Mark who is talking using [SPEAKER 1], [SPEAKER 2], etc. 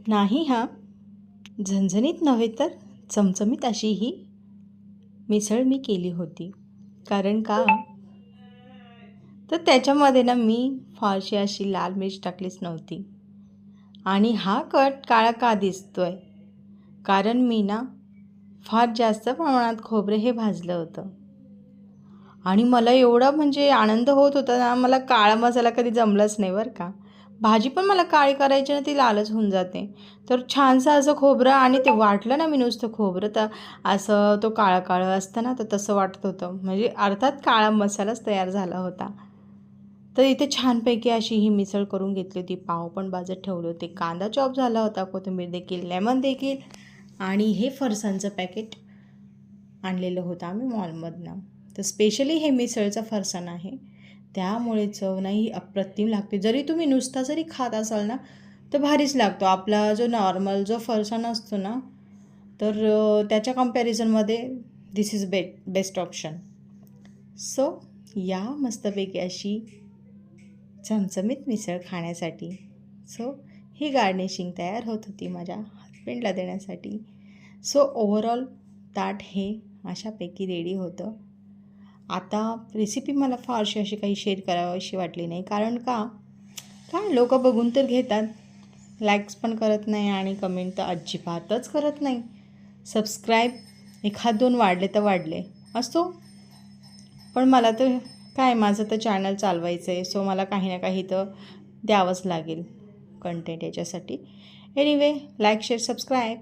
[SPEAKER 1] नाही हां, झणझणीत नव्हे तर चमचमीत अशी ही मिसळ मी केली होती. कारण का तर त्याच्यामध्ये ना मी फारशी अशी लाल मिर्च टाकलीच नव्हती आणि हा कट काळा का दिसतोय? कारण मी ना फार जास्त प्रमाणात खोबरं हे भाजलं होतं आणि मला एवढा म्हणजे आनंद होत होता ना, मला काळा मसाला कधी जमलाच नाही बरं का. भाजी पण मला काळी करायची ना, ती लालच होऊन जाते. तर छानसं असं खोबरं आणि ते वाटलं ना मी नुसतं खोबरं, तर असं तो काळं-काळं असतं ना, तर तसं वाटत होतं. म्हणजे अर्थात काळा मसालाच तयार झाला होता. तर इथे छानपैकी अशी ही मिसळ करून घेतली होती. पाव पण भाजत ठेवले होते. कांदा चॉप झाला होता, कोथिंबीर देखील, लेमन देखील आणि हे फरसाणचं पॅकेट आणलेलं होतं आम्ही मॉलमधनं. तर स्पेशली हे मिसळचं फरसाण आहे. त्यामुळे चव नाही अप्रतिम लागते. जरी तुम्ही नुसता जरी खात असाल ना, तर भारीच लागतो. आपला जो नॉर्मल जो फरसाण असतो ना, तर त्याच्या कंपॅरिझनमध्ये this is best option. So या मस्तपैकी अशी चमचमीत मिसळ खाण्यासाठी. सो ही गार्निशिंग तयार होत होती माझ्या हजबंडला देण्यासाठी. सो ओव्हरऑल ताट हे अशापैकी रेडी होतं. आता रेसिपी मला फारशी अशी काही शेअर करावीशी वाटली नाही. कारण का काय लोकं बघून तर घेतात, लाईक्स पण करत नाही आणि कमेंट तर अजिबातच करत नाही. सबस्क्राईब एखाद दोन वाढले तर वाढले असतो, पण मला तर काय माझं तर चॅनल चालवायचं आहे. सो मला काही ना काही तर द्यावंच लागेल कंटेंट याच्यासाठी. Anyway, like share subscribe.